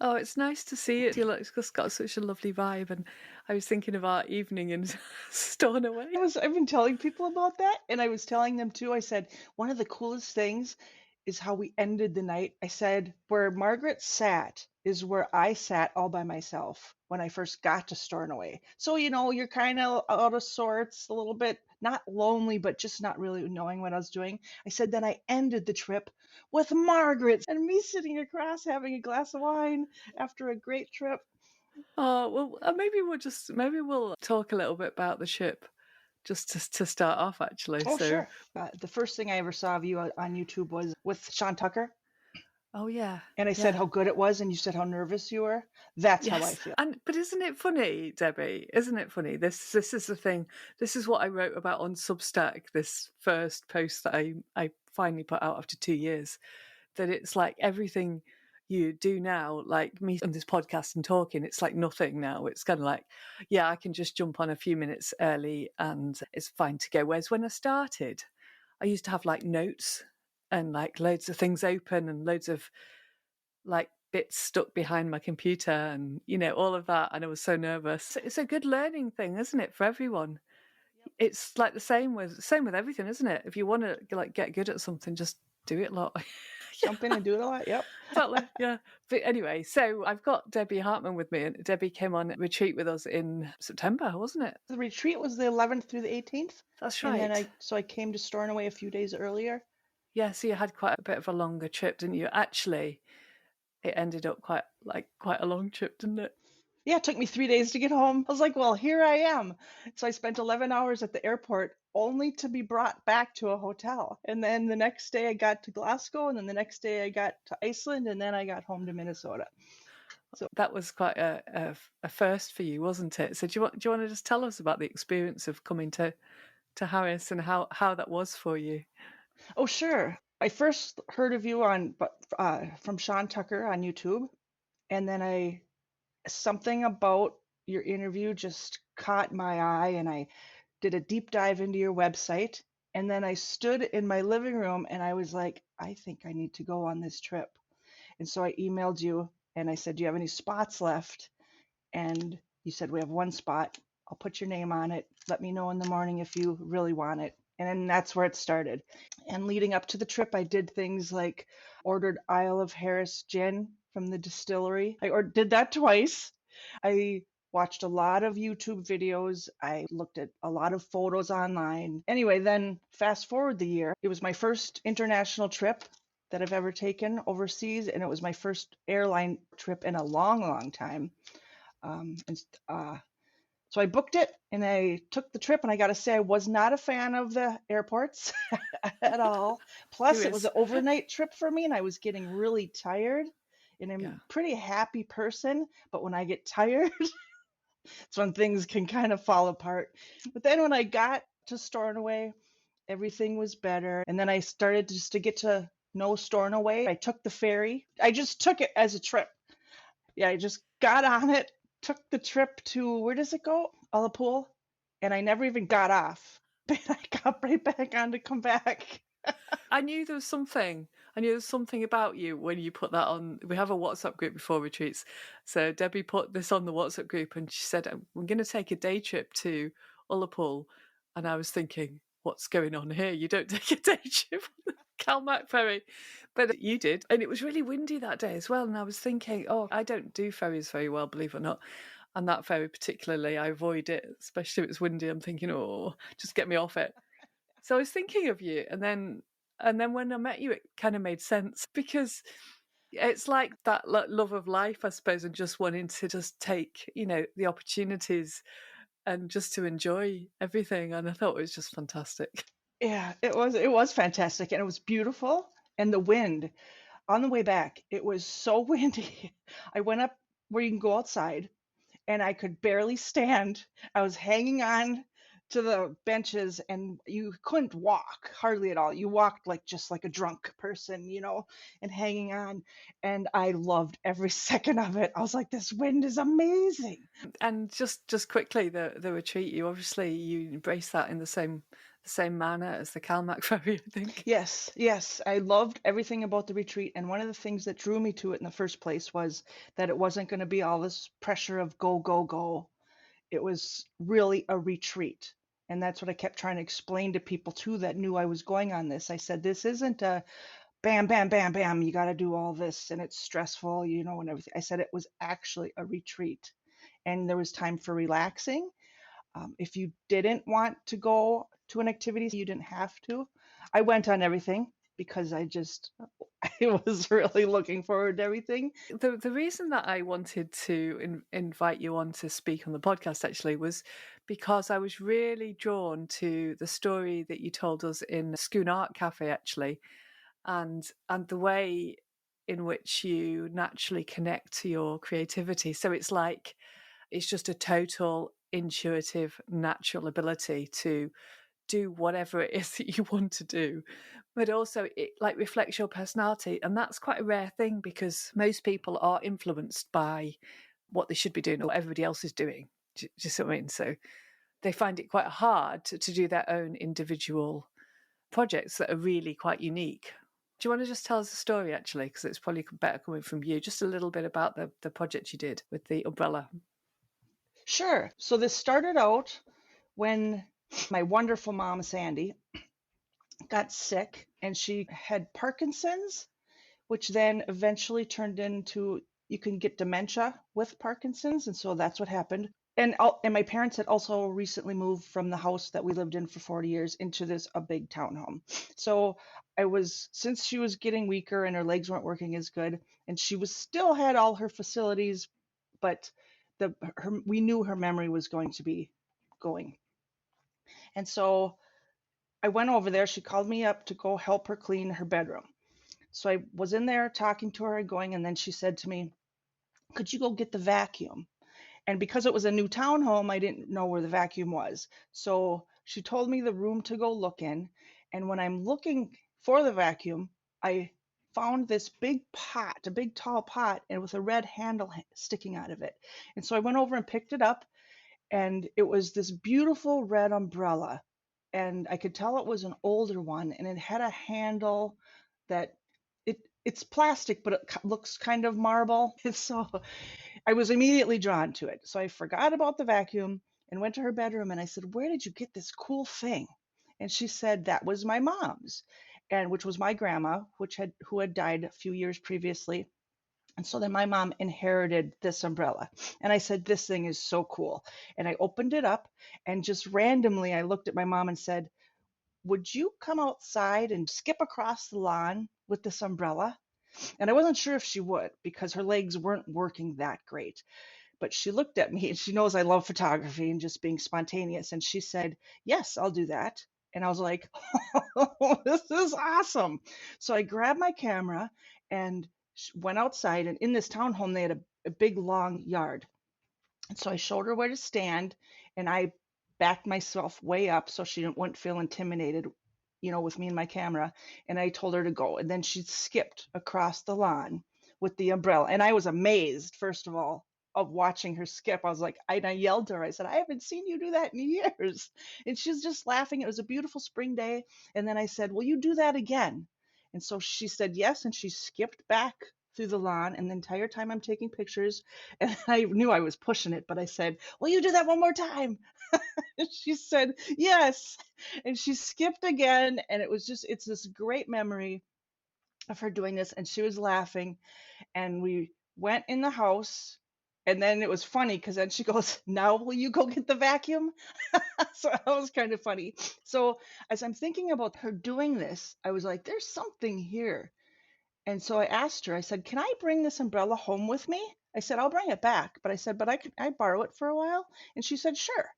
Oh, it's nice to see it. It's just got such a lovely vibe. And I was thinking of our evening in Stornoway. I've been telling people about that, and I was telling them too. I said, one of the coolest things is how we ended the night. I said, where Margaret sat is where I sat all by myself when I first got to Stornoway. So, you're kind of out of sorts, a little bit, not lonely, but just not really knowing what I was doing. I said, then I ended the trip with Margaret and me sitting across having a glass of wine after a great trip. Oh, well, maybe we'll talk a little bit about the ship just to start off, actually. Oh, So, sure. The first thing I ever saw of you on YouTube was with Sean Tucker. oh yeah, And I said yeah. how good it was, and you said how nervous you were. That's how I Yes, feel. but isn't it funny, Debbie? Isn't it funny? This is the thing. This is what I wrote about on Substack. This first post that I finally put out after 2 years. That it's like everything you do now, like me on this podcast and talking, it's like nothing now. It's kind of like, yeah, I can just jump on a few minutes early and it's fine to go. Whereas when I started, I used to have like notes and like loads of things open and loads of like bits stuck behind my computer and all of that, and I was so nervous. It's a good learning thing, isn't it, for everyone? It's like the same with everything, isn't it? If you want to like get good at something, just do it a lot. Jump in and do it a lot. Yep. Exactly, yeah. But anyway, so I've got Debbie Hartmann with me, and Debbie came on retreat with us in September, wasn't it? The retreat was the 11th through the 18th, That's and then right. I came to Stornoway a few days earlier. Yeah, so you had quite a bit of a longer trip, didn't you? Actually, it ended up quite a long trip, didn't it? Yeah, it took me 3 days to get home. I was like, well, here I am. So I spent 11 hours at the airport only to be brought back to a hotel. And then the next day I got to Glasgow, and then the next day I got to Iceland, and then I got home to Minnesota. So That was quite a first for you, wasn't it? So do you want to just tell us about the experience of coming to Harris and how that was for you? Oh, sure. I first heard of you on from Sean Tucker on YouTube, and then I something about your interview just caught my eye, and I did a deep dive into your website, and then I stood in my living room and I was like, I think I need to go on this trip. And so I emailed you and I said, do you have any spots left? And you said, we have one spot. I'll put your name on it. Let me know in the morning if you really want it. And then that's where it started. And leading up to the trip, I did things like ordered Isle of Harris gin from the distillery. Did that twice. I watched a lot of YouTube videos. I looked at a lot of photos online. Anyway, then fast forward the year. It was my first international trip that I've ever taken overseas, and it was my first airline trip in a long, long time. And so I booked it and I took the trip, and I got to say, I was not a fan of the airports at all. Who Plus, it was is? an overnight trip for me, and I was getting really tired. And I'm Yeah. a pretty happy person, but when I get tired, it's when things can kind of fall apart. But then when I got to Stornoway, everything was better. And then I started just to get to know Stornoway. I took the ferry. I just took it as a trip. Yeah, I just got on it, took the trip to, where does it go? Ullapool. And I never even got off. But I got right back on to come back. I knew there was something. I knew there was something about you when you put that on. We have a WhatsApp group before retreats. So Debbie put this on the WhatsApp group and she said, I'm going to take a day trip to Ullapool. And I was thinking, what's going on here? You don't take a day trip on the Calmac ferry. But you did. And it was really windy that day as well. And I was thinking, oh, I don't do ferries very well, believe it or not. And that ferry particularly, I avoid it, especially if it's windy. I'm thinking, oh, just get me off it. So I was thinking of you, and then when I met you, it kind of made sense because it's like that love of life, I suppose, and just wanting to just take, the opportunities and just to enjoy everything. And I thought it was just fantastic. Yeah, it was fantastic, and it was beautiful. And the wind on the way back, it was so windy. I went up where you can go outside, and I could barely stand. I was hanging on to the benches, and you couldn't walk hardly at all. You walked like just like a drunk person, and hanging on. And I loved every second of it. I was like, this wind is amazing. And just quickly, the retreat, you embrace that in the the same manner as the Kalmak Ferry, I think. Yes, yes. I loved everything about the retreat. And one of the things that drew me to it in the first place was that it wasn't going to be all this pressure of go, go, go. It was really a retreat. And that's what I kept trying to explain to people too that knew I was going on this. I said, this isn't a bam, bam, bam, bam, you got to do all this and it's stressful, and everything. I said it was actually a retreat and there was time for relaxing. If you didn't want to go to an activity, you didn't have to. I went on everything because I was really looking forward to everything. The reason that I wanted to invite you on to speak on the podcast actually was because I was really drawn to the story that you told us in Schoon Art Cafe actually, and the way in which you naturally connect to your creativity. So it's just a total intuitive, natural ability to do whatever it is that you want to do, but also it like reflects your personality, and that's quite a rare thing because most people are influenced by what they should be doing or what everybody else is doing. Do you see what I mean? So they find it quite hard to do their own individual projects that are really quite unique. Do you want to just tell us a story actually? Because it's probably better coming from you. Just a little bit about the project you did with the umbrella. Sure. So this started out when my wonderful mom, Sandy, got sick and she had Parkinson's, which then eventually turned into you can get dementia with Parkinson's. And so that's what happened. And my parents had also recently moved from the house that we lived in for 40 years into a big townhome. So since she was getting weaker and her legs weren't working as good, and she was still had all her facilities, but we knew her memory was going to be going. And so I went over there. She called me up to go help her clean her bedroom. So I was in there talking to her and going, and then she said to me, could you go get the vacuum? And because it was a new townhome, I didn't know where the vacuum was. So she told me the room to go look in. And when I'm looking for the vacuum, I found this big pot, a big tall pot, and with a red handle sticking out of it. And so I went over and picked it up, and it was this beautiful red umbrella. And I could tell it was an older one, and it had a handle that it's plastic, but it looks kind of marble. And so I was immediately drawn to it. So I forgot about the vacuum and went to her bedroom and I said, where did you get this cool thing? And she said, that was my mom's, and which was my grandma, who had died a few years previously. And so then my mom inherited this umbrella. And I said, this thing is so cool. And I opened it up and just randomly I looked at my mom and said, would you come outside and skip across the lawn with this umbrella? And I wasn't sure if she would because her legs weren't working that great. But she looked at me and she knows I love photography and just being spontaneous. And she said, yes, I'll do that. And I was like, oh, this is awesome. So I grabbed my camera and went outside. And in this townhome, they had a big, long yard. And so I showed her where to stand and I backed myself way up so she wouldn't feel intimidated, with me and my camera. And I told her to go. And then she skipped across the lawn with the umbrella. And I was amazed, first of all, of watching her skip. I was like, I yelled to her. I said, I haven't seen you do that in years. And she's just laughing. It was a beautiful spring day. And then I said, will you do that again? And so she said yes. And she skipped back through the lawn. And the entire time I'm taking pictures, and I knew I was pushing it, but I said, will you do that one more time? And she said, yes. And she skipped again. And it's this great memory of her doing this. And she was laughing. And we went in the house. And then it was funny because then she goes, now will you go get the vacuum? So that was kind of funny. So as I'm thinking about her doing this, I was like, there's something here. And so I asked her, I said, can I bring this umbrella home with me? I said, I'll bring it back. But I said, but I borrow it for a while? And she said, sure.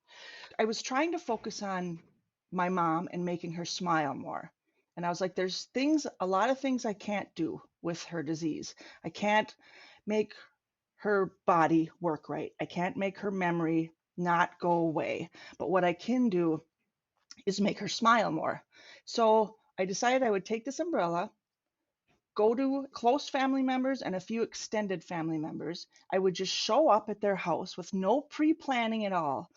I was trying to focus on my mom and making her smile more. And I was like, there's a lot of things I can't do with her disease. I can't make her body work right. I can't make her memory not go away. But what I can do is make her smile more. So I decided I would take this umbrella, go to close family members and a few extended family members. I would just show up at their house with no pre-planning at all.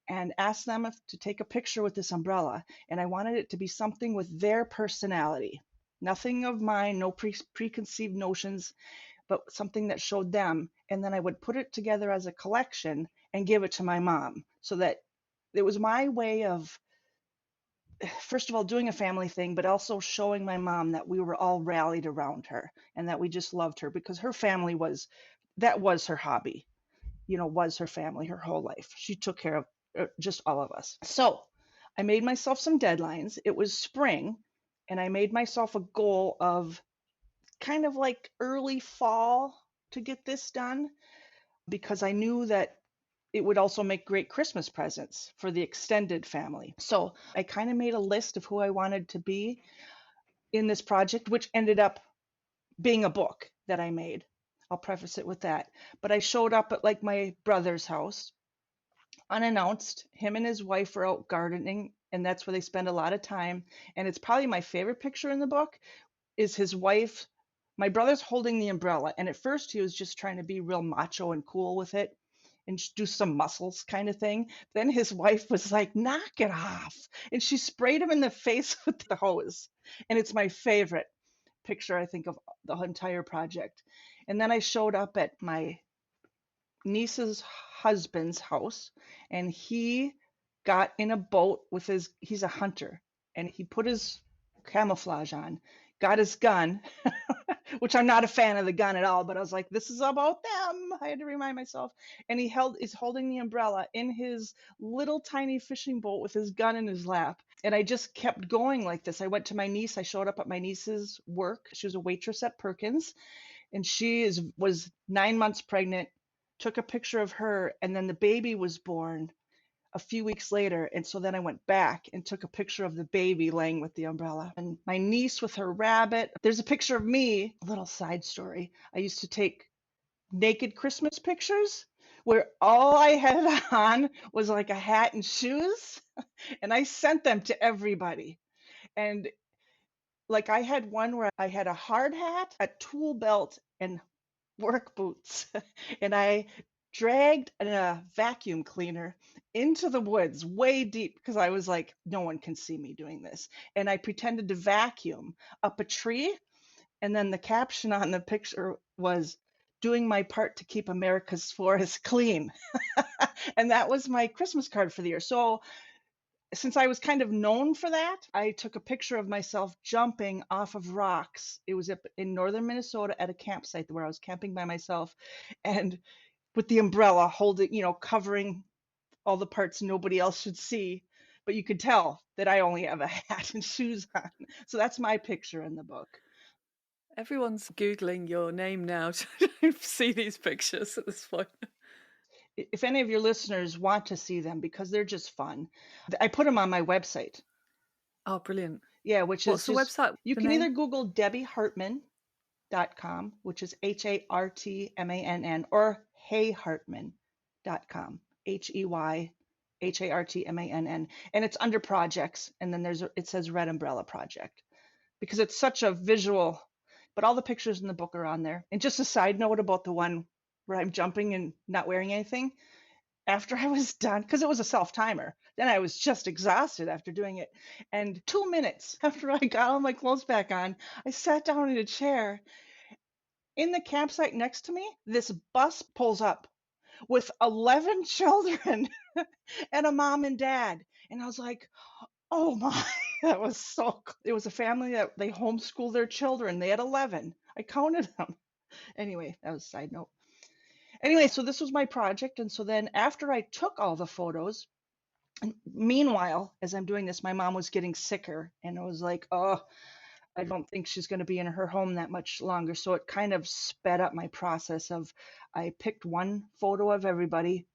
and asked them to take a picture with this umbrella. And I wanted it to be something with their personality. Nothing of mine, no preconceived notions, but something that showed them. And then I would put it together as a collection and give it to my mom, so that it was my way of, first of all, doing a family thing, but also showing my mom that we were all rallied around her and that we just loved her, because her family was, that was her hobby, was her family her whole life. She took care of just all of us. So I made myself some deadlines. It was spring, and I made myself a goal of kind of like early fall to get this done, because I knew that it would also make great Christmas presents for the extended family. So I kind of made a list of who I wanted to be in this project, which ended up being a book that I made. I'll preface it with that. But I showed up at like my brother's house unannounced. Him and his wife were out gardening, and that's where they spend a lot of time. And it's probably my favorite picture in the book is his wife. My brother's holding the umbrella, and at first he was just trying to be real macho and cool with it and do some muscles kind of thing. Then his wife was like, knock it off. And she sprayed him in the face with the hose. And it's my favorite picture, I think, of the entire project. And then I showed up at my niece's husband's house, and he got in a boat with he's a hunter, and he put his camouflage on, got his gun, which I'm not a fan of the gun at all, but I was like, this is about them. I had to remind myself. And is holding the umbrella in his little tiny fishing boat with his gun in his lap. And I just kept going like this. I went to my niece. I showed up at my niece's work. She was a waitress at Perkins, and was 9 months pregnant. Took a picture of her, and then the baby was born a few weeks later. And so then I went back and took a picture of the baby laying with the umbrella, and my niece with her rabbit. There's a picture of me. A little side story. I used to take naked Christmas pictures where all I had on was like a hat and shoes, and I sent them to everybody. And like I had one where I had a hard hat, a tool belt, and work boots. And I dragged a vacuum cleaner into the woods way deep, because I was like, no one can see me doing this. And I pretended to vacuum up a tree. And then the caption on the picture was, doing my part to keep America's forests clean. And that was my Christmas card for the year. So since I was kind of known for that, I took a picture of myself jumping off of rocks. It was in northern Minnesota at a campsite where I was camping by myself, and with the umbrella holding, covering all the parts nobody else should see. But you could tell that I only have a hat and shoes on. So that's my picture in the book. Everyone's Googling your name now to see these pictures at this point. If any of your listeners want to see them, because they're just fun, I put them on my website. Oh, brilliant. Yeah, which is What's the just, website, you the can either name? Google Debbie Hartmann.com, which is Hartmann, or heyhartmann.com, Heyhartmann. And it's under projects. And then it says Red Umbrella Project, because it's such a visual, but all the pictures in the book are on there. And just a side note about the one where I'm jumping and not wearing anything. After I was done, because it was a self timer, then I was just exhausted after doing it. And 2 minutes after I got all my clothes back on, I sat down in a chair. In the campsite next to me, this bus pulls up with 11 children and a mom and dad. And I was like, oh my, that was so cool. It was a family that they homeschool their children. They had 11. I counted them. Anyway, that was a side note. Anyway, so this was my project. And so then after I took all the photos, and meanwhile, as I'm doing this, my mom was getting sicker, and it was like, oh, I don't think she's going to be in her home that much longer. So it kind of sped up my process of, I picked one photo of everybody,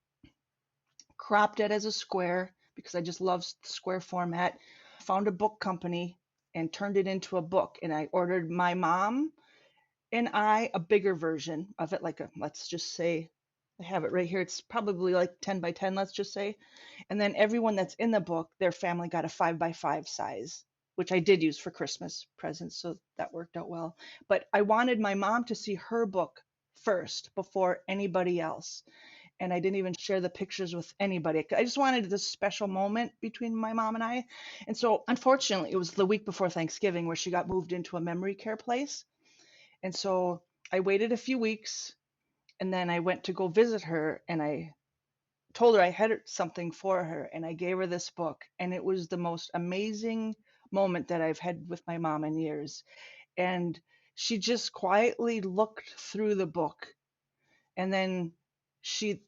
cropped it as a square because I just love square format, found a book company and turned it into a book. And I ordered my mom and I a bigger version of it, like let's just say, I have it right here. It's probably like 10 by 10, let's just say. And then everyone that's in the book, their family got a 5 by 5 size, which I did use for Christmas presents. So that worked out well. But I wanted my mom to see her book first before anybody else. and I didn't even share the pictures with anybody. I just wanted this special moment between my mom and I. And so, unfortunately, it was the week before Thanksgiving where she got moved into a memory care place. And so I waited a few weeks and then I went to go visit her and I told her I had something for her and I gave her this book. And it was the most amazing moment that I've had with my mom in years. And she just quietly looked through the book and then she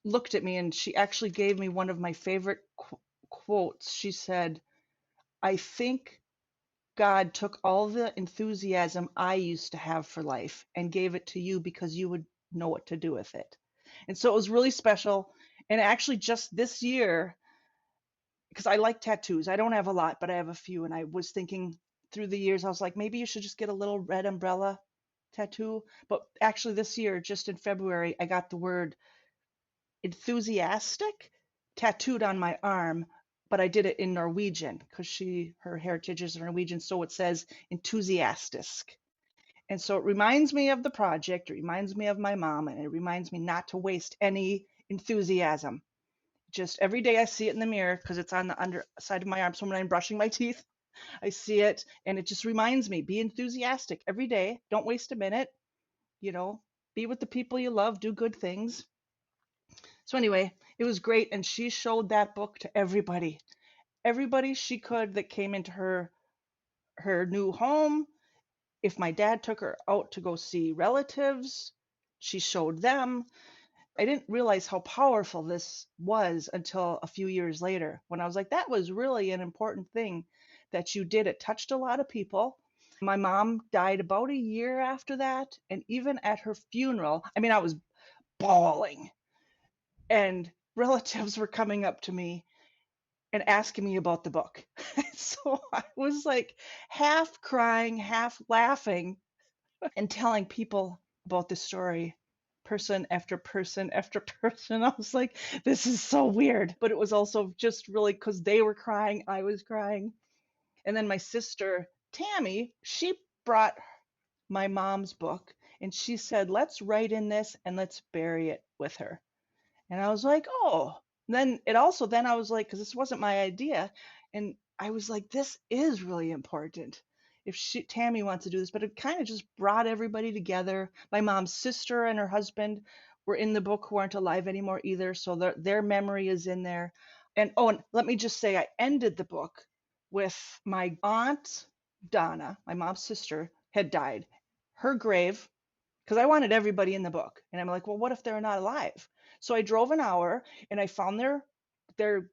looked at me and she actually gave me one of my favorite quotes. She said, I think God took all the enthusiasm I used to have for life and gave it to you because you would know what to do with it. And so it was really special. And actually, just this year, because I like tattoos, I don't have a lot, but I have a few. And I was thinking through the years, I was like, maybe you should just get a little red umbrella tattoo. But actually, this year, just in February, I got the word enthusiastic tattooed on my arm, but I did it in Norwegian because her heritage is Norwegian, so it says enthusiastisk. And so it reminds me of the project, it reminds me of my mom, and it reminds me not to waste any enthusiasm. Just every day I see it in the mirror because it's on the underside of my arm. So when I'm brushing my teeth, I see it and it just reminds me, be enthusiastic every day. Don't waste a minute, you know, be with the people you love, do good things. So anyway, it was great. And she showed that book to everybody, everybody she could that came into her new home. If my dad took her out to go see relatives, she showed them. I didn't realize how powerful this was until a few years later when I was like, that was really an important thing that you did. It touched a lot of people. My mom died about a year after that. And even at her funeral, I mean, I was bawling and relatives were coming up to me and asking me about the book. So I was like half crying, half laughing, and telling people about the story, person after person after person. I was like, this is so weird. But it was also just really because they were crying, I was crying. And then my sister, Tammy, she brought my mom's book and she said, let's write in this and let's bury it with her. And I was like, oh. Then I was like, because this wasn't my idea. And I was like, this is really important. If Tammy wants to do this, but it kind of just brought everybody together. My mom's sister and her husband were in the book who aren't alive anymore either. So their memory is in there. And oh, and let me just say, I ended the book with my aunt, Donna, my mom's sister, had died. Her grave, because I wanted everybody in the book. And I'm like, well, what if they're not alive? So I drove an hour and I found their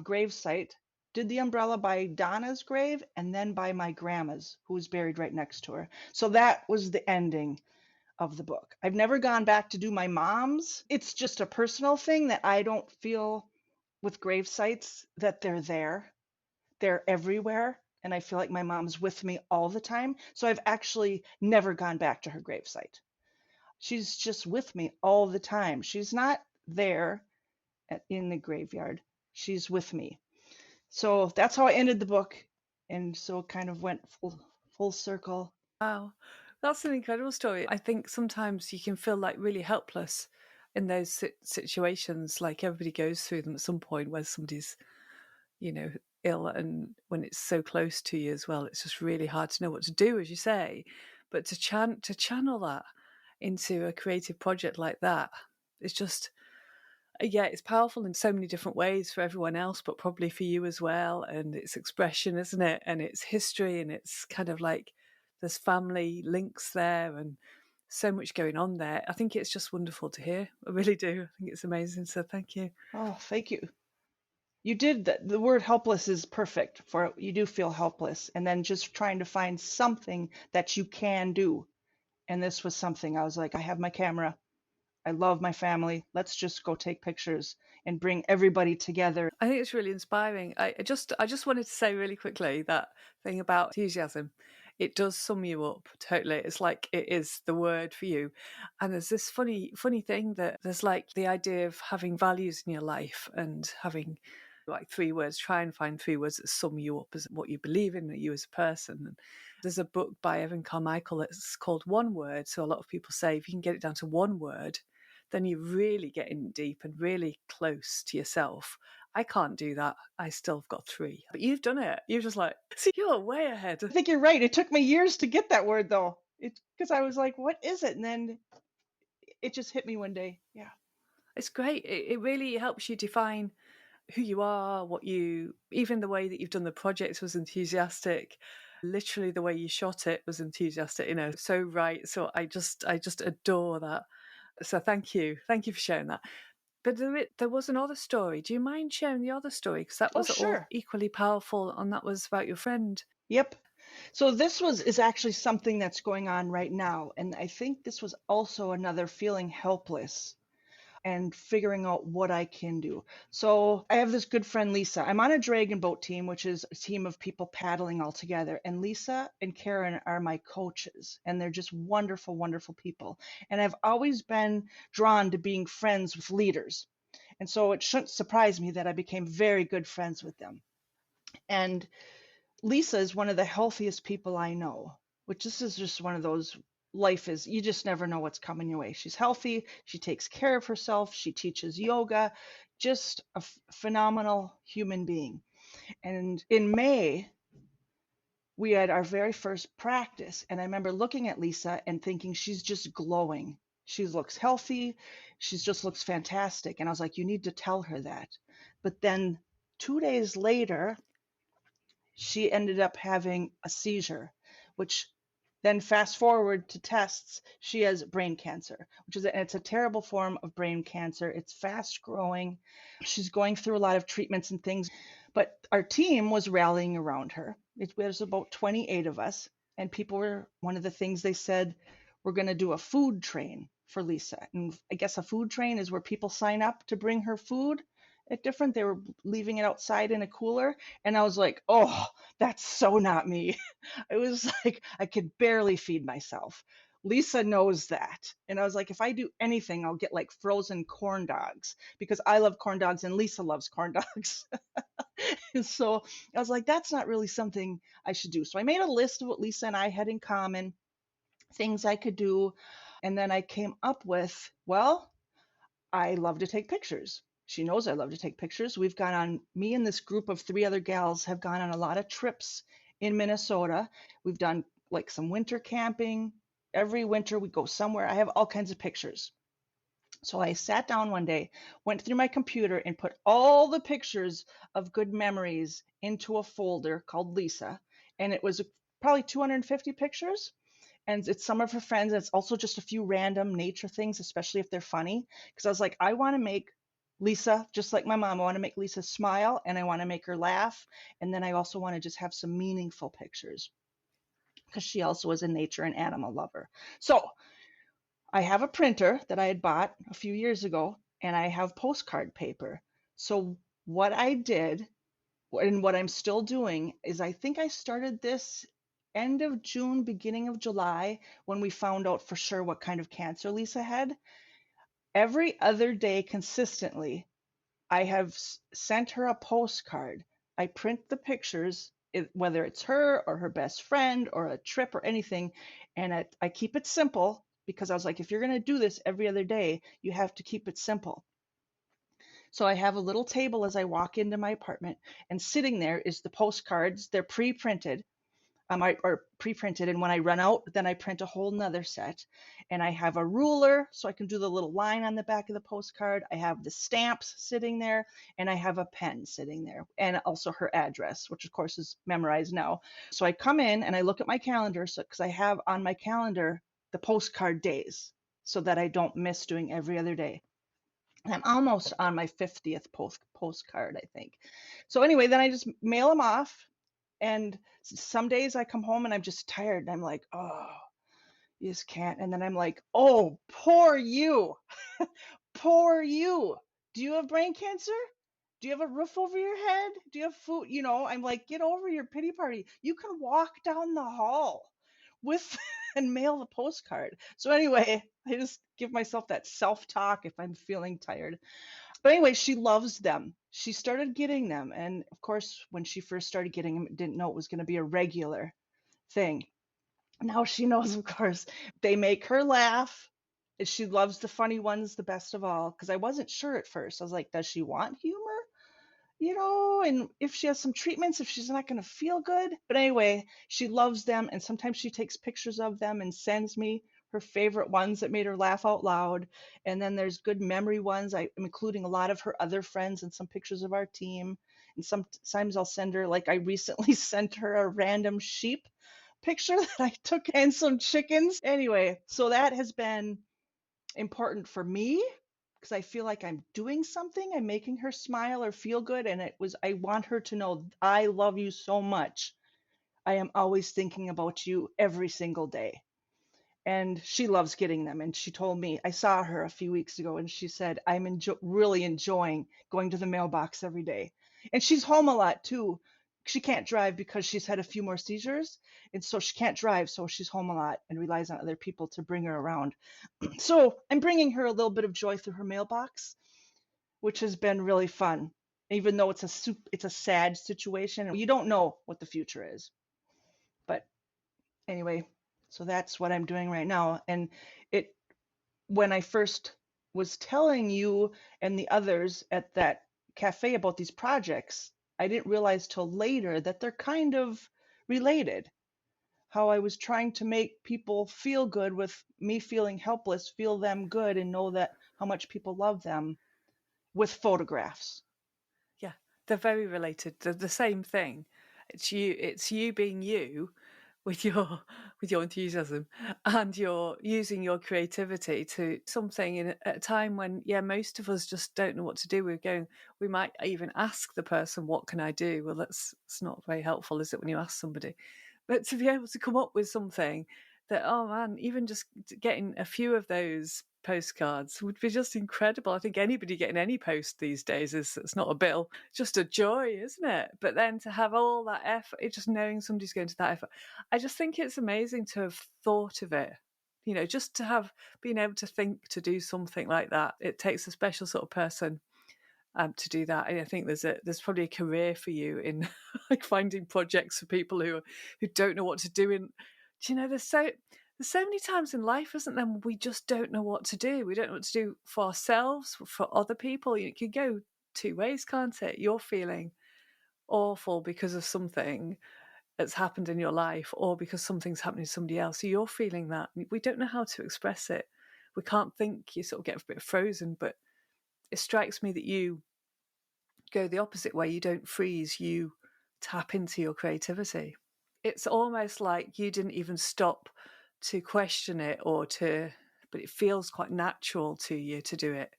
grave site, did the umbrella by Donna's grave and then by my grandma's, who was buried right next to her. So that was the ending of the book. I've never gone back to do my mom's. It's just a personal thing that I don't feel with grave sites that they're there. They're everywhere. And I feel like my mom's with me all the time. So I've actually never gone back to her gravesite. She's just with me all the time. She's not there in the graveyard. She's with me. So that's how I ended the book. And so it kind of went full circle. Wow, that's an incredible story. I think sometimes you can feel like really helpless in those situations, like everybody goes through them at some point where somebody's, you know, ill, and when it's so close to you as well, it's just really hard to know what to do, as you say. But to channel that into a creative project like that, it's just yeah, it's powerful in so many different ways for everyone else, but probably for you as well. And it's expression, isn't it? And it's history, and it's kind of like there's family links there and so much going on there. I think it's just wonderful to hear. I really do. I think it's amazing. So thank you. Oh, thank you. You did the word helpless is perfect for you do feel helpless. And then just trying to find something that you can do. And this was something I was like, I have my camera. I love my family. Let's just go take pictures and bring everybody together. I think it's really inspiring. I just wanted to say really quickly that thing about enthusiasm. It does sum you up totally. It's like it is the word for you. And there's this funny thing that there's like the idea of having values in your life and having like three words. Try and find three words that sum you up as what you believe in, you as a person. And there's a book by Evan Carmichael that's called One Word. So a lot of people say if you can get it down to one word, then you're really getting deep and really close to yourself. I can't do that. I still have got 3. But you've done it. You're just like, see, you're way ahead. I think you're right. It took me years to get that word though. It because I was like, what is it? And then it just hit me one day. Yeah. It's great. It really helps you define who you are, what you, even the way that you've done the project was enthusiastic. Literally the way you shot it was enthusiastic, so right. So I just adore that. So thank you. Thank you for sharing that. But there was another story. Do you mind sharing the other story? Because that Oh, was all sure. equally powerful, and that was about your friend. Yep. So this is actually something that's going on right now, and I think this was also another feeling helpless and figuring out what I can do. So I have this good friend, Lisa. I'm on a dragon boat team, which is a team of people paddling all together. And Lisa and Karen are my coaches, and they're just wonderful, wonderful people. And I've always been drawn to being friends with leaders. And so it shouldn't surprise me that I became very good friends with them. And Lisa is one of the healthiest people I know, which this is just one of those life is you just never know what's coming your way. She's healthy, she takes care of herself, she teaches yoga, just a phenomenal human being. And in May, we had our very first practice, and I remember looking at Lisa and thinking she's just glowing. She looks healthy, she just looks fantastic. And I was like, you need to tell her that. But then 2 days later, she ended up having a seizure, which then fast forward to tests, she has brain cancer, which is it's a terrible form of brain cancer. It's fast growing. She's going through a lot of treatments and things, but our team was rallying around her. It was about 28 of us, and people were one of the things they said, we're going to do a food train for Lisa. And I guess a food train is where people sign up to bring her food at different. They were leaving it outside in a cooler, and I was like, oh, that's so not me. It was like I could barely feed myself. Lisa knows that. And I was like, if I do anything, I'll get like frozen corn dogs because I love corn dogs and Lisa loves corn dogs. And so I was like, that's not really something I should do. So I made a list of what Lisa and I had in common, things I could do. And then I came up with, well, I love to take pictures. She knows I love to take pictures. We've gone on, me and this group of 3 other gals have gone on a lot of trips in Minnesota. We've done like some winter camping. Every winter we go somewhere. I have all kinds of pictures. So I sat down one day, went through my computer and put all the pictures of good memories into a folder called Lisa. And it was probably 250 pictures, and it's some of her friends. It's also just a few random nature things, especially if they're funny. Because I was like, I want to make Lisa just like my mom. I want to make Lisa smile and I want to make her laugh. And then I also want to just have some meaningful pictures because she also is a nature and animal lover. So I have a printer that I had bought a few years ago, and I have postcard paper. So what I did and what I'm still doing is I think I started this end of June, beginning of July, when we found out for sure what kind of cancer Lisa had. Every other day consistently, I have sent her a postcard. I print the pictures, whether it's her or her best friend or a trip or anything, and I keep it simple because I was like, if you're going to do this every other day, you have to keep it simple. So I have a little table as I walk into my apartment, and sitting there is the postcards. They're pre-printed, or pre-printed, and when I run out, then I print a whole nother set. And I have a ruler so I can do the little line on the back of the postcard. I have the stamps sitting there, and I have a pen sitting there, and also her address, which of course is memorized now. So I come in and I look at my calendar, so because I have on my calendar the postcard days so that I don't miss doing every other day. And I'm almost on my 50th postcard, I think. So anyway, then I just mail them off. And some days I come home and I'm just tired. And I'm like, oh, you just can't. And then I'm like, oh, poor you. Poor you. Do you have brain cancer? Do you have a roof over your head? Do you have food? I'm like, get over your pity party. You can walk down the hall with and mail the postcard. So anyway, I just give myself that self-talk if I'm feeling tired. But anyway, she loves them. She started getting them. And of course, when she first started getting them, didn't know it was going to be a regular thing. Now she knows, of course, they make her laugh. She loves the funny ones the best of all because I wasn't sure at first. I was like, does she want humor? And if she has some treatments, if she's not going to feel good. But anyway, she loves them. And sometimes she takes pictures of them and sends me her favorite ones that made her laugh out loud. And then there's good memory ones. I'm including a lot of her other friends and some pictures of our team. And sometimes I'll send her, like I recently sent her a random sheep picture that I took and some chickens. Anyway, so that has been important for me because I feel like I'm doing something. I'm making her smile or feel good. And I want her to know I love you so much. I am always thinking about you every single day. And she loves getting them. And she told me, I saw her a few weeks ago and she said, really enjoying going to the mailbox every day. And she's home a lot too. She can't drive because she's had a few more seizures. And so she can't drive. So she's home a lot and relies on other people to bring her around. So I'm bringing her a little bit of joy through her mailbox, which has been really fun. Even though it's a sad situation, you don't know what the future is. But anyway, so that's what I'm doing right now. And it when I first was telling you and the others at that cafe about these projects, I didn't realize till later that they're kind of related. How I was trying to make people feel good with me feeling helpless, feel them good, and know that how much people love them with photographs. Yeah, they're very related. They're the same thing. It's you being you with your with your enthusiasm, and you're using your creativity to something at a time when, yeah, most of us just don't know what to do. We might even ask the person, what can I do? Well, it's not very helpful, is it, when you ask somebody? But to be able to come up with something that, oh man, even just getting a few of those postcards would be just incredible. I think anybody getting any post these days it's not a bill, just a joy, isn't it? But then to have all that effort, just knowing somebody's going to that effort, I just think it's amazing to have thought of it. Just to have been able to think to do something like that. It takes a special sort of person to do that. And I think there's probably a career for you in like finding projects for people who don't know what to do. And there's so many times in life, isn't there, we just don't know what to do. We don't know what to do for ourselves, for other people. It can go two ways, can't it? You're feeling awful because of something that's happened in your life, or because something's happening to somebody else. So you're feeling that. We don't know how to express it. We can't think. You sort of get a bit frozen. But it strikes me that you go the opposite way. You don't freeze. You tap into your creativity. It's almost like you didn't even stop to question it but it feels quite natural to you to do it,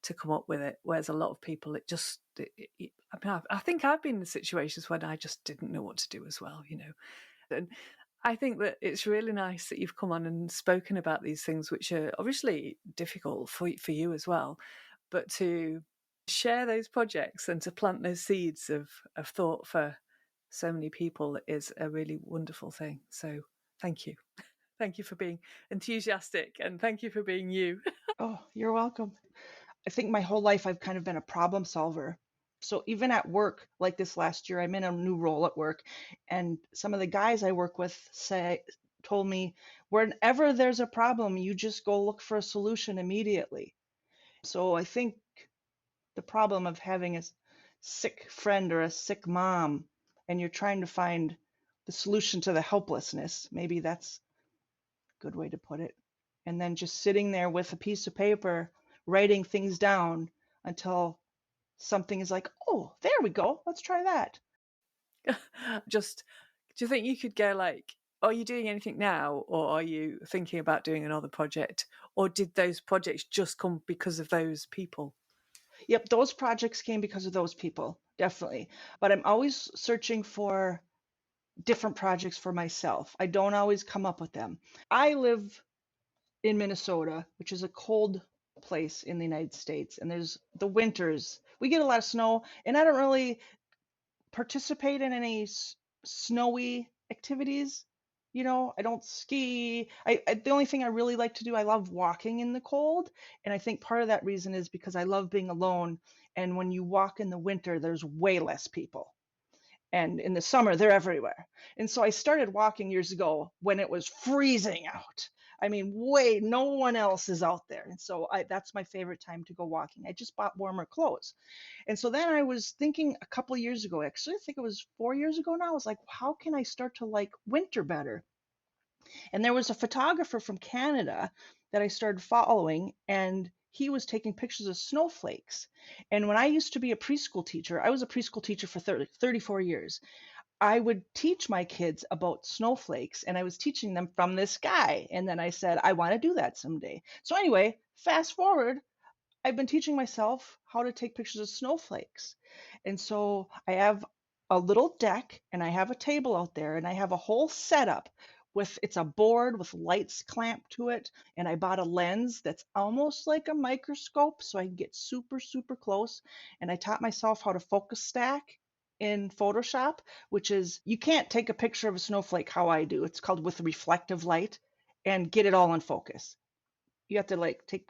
to come up with it. Whereas a lot of people, I think I've been in situations when I just didn't know what to do as well. And I think that it's really nice that you've come on and spoken about these things, which are obviously difficult for you as well, but to share those projects and to plant those seeds of thought for so many people is a really wonderful thing. So thank you. Thank you for being enthusiastic, and thank you for being you. Oh, you're welcome. I think my whole life I've kind of been a problem solver. So even at work, like this last year, I'm in a new role at work, and some of the guys I work with told me, whenever there's a problem, you just go look for a solution immediately. So I think the problem of having a sick friend or a sick mom, and you're trying to find the solution to the helplessness, maybe that's a good way to put it. And then just sitting there with a piece of paper, writing things down until something is like, oh, there we go. Let's try that. Just, do you think you could go like, are you doing anything now, or are you thinking about doing another project, or did those projects just come because of those people? Yep, those projects came because of those people, definitely. But I'm always searching for different projects for myself. I don't always come up with them. I live in Minnesota, which is a cold place in the United States, and there's the winters. We get a lot of snow, and I don't really participate in any snowy activities. I don't ski. The only thing I really like to do, I love walking in the cold, and I think part of that reason is because I love being alone. And when you walk in the winter, there's way less people, and in the summer, they're everywhere. And so I started walking years ago when it was freezing out. I mean, way no one else is out there. And so that's my favorite time to go walking. I just bought warmer clothes. And so then I was thinking a couple of years ago, actually, I think it was 4 years ago now, I was like, how can I start to like winter better? And there was a photographer from Canada that I started following, and he was taking pictures of snowflakes. And when I used to be a preschool teacher, I was a preschool teacher for 34 years. I would teach my kids about snowflakes, and I was teaching them from this guy. And then I said, I want to do that someday. So, anyway, fast forward, I've been teaching myself how to take pictures of snowflakes. And so I have a little deck and I have a table out there and I have a whole setup with it's a board with lights clamped to it. And I bought a lens that's almost like a microscope so I can get super, super close. And I taught myself how to focus stack in Photoshop, which is you can't take a picture of a snowflake how I do. It's called with reflective light and get it all in focus. You have to like take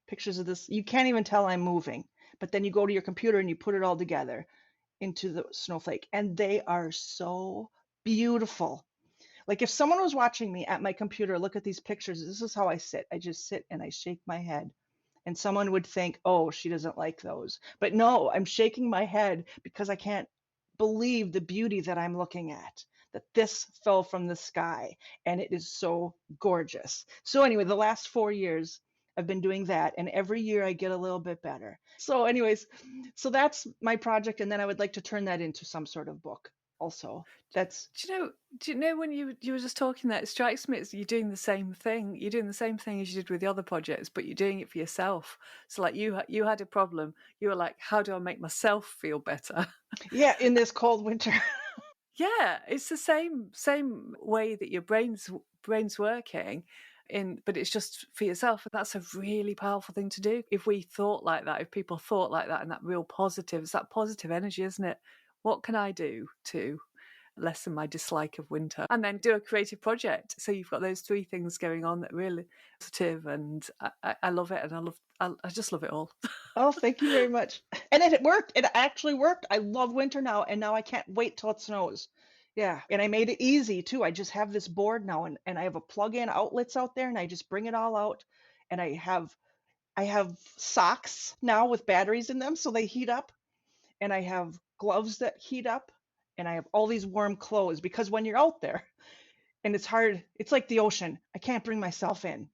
pictures of this. You can't even tell I'm moving. But then you go to your computer and you put it all together into the snowflake. And they are so beautiful. Like if someone was watching me at my computer, look at these pictures, this is how I sit. I just sit and I shake my head. And someone would think, oh, she doesn't like those. But no, I'm shaking my head because I can't believe the beauty that I'm looking at, that this fell from the sky and it is so gorgeous. So, anyway, the last 4 years, I've been doing that, and every year I get a little bit better. So, anyways, so that's my project, and then I would like to turn that into some sort of book also. That's Do you know? Do you know when you were just talking that it strikes me as you're doing the same thing. You're doing the same thing as you did with the other projects, but you're doing it for yourself. So like you had a problem. You were like, how do I make myself feel better? yeah, in this cold winter. Yeah, it's the same way that your brain's working but it's just for yourself. And that's a really powerful thing to do. If we thought like that, if people thought like that and that real positive, it's that positive energy, isn't it? What can I do to lessen my dislike of winter? And then do a creative project. So you've got those three things going on that really positive, and I love it, and I just love it all. Oh, thank you very much. And it worked. It actually worked. I love winter now, and now I can't wait till it snows. Yeah, and I made it easy too. I just have this board now, and I have a plug-in outlets out there, and I just bring it all out. And I have socks now with batteries in them, so they heat up, and I have gloves that heat up, and I have all these warm clothes because when you're out there and it's hard, it's like the ocean. I can't bring myself in.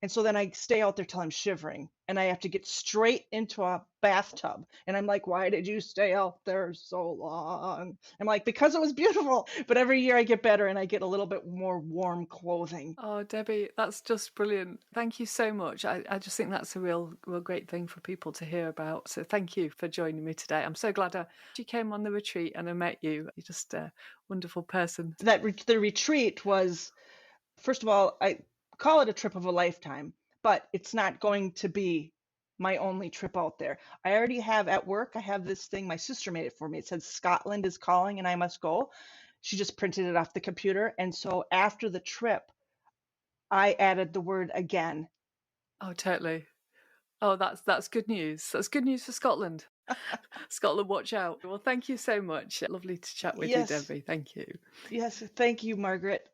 And so then I stay out there till I'm shivering and I have to get straight into a bathtub. And I'm like, why did you stay out there so long? I'm like, because it was beautiful. But every year I get better and I get a little bit more warm clothing. Oh, Debbie, that's just brilliant. Thank you so much. I just think that's a real great thing for people to hear about. So thank you for joining me today. I'm so glad you came on the retreat and I met you. You're just a wonderful person. The retreat was, first of all, I call it a trip of a lifetime, but it's not going to be my only trip out there. I already have at work, I have this thing, my sister made it for me. It says Scotland is calling and I must go. She just printed it off the computer. And so after the trip, I added the word again. Oh, totally. Oh, that's good news. That's good news for Scotland. Scotland, watch out. Well, thank you so much. Lovely to chat with you, Yes, Debbie. Thank you. yes. Thank you, Margaret.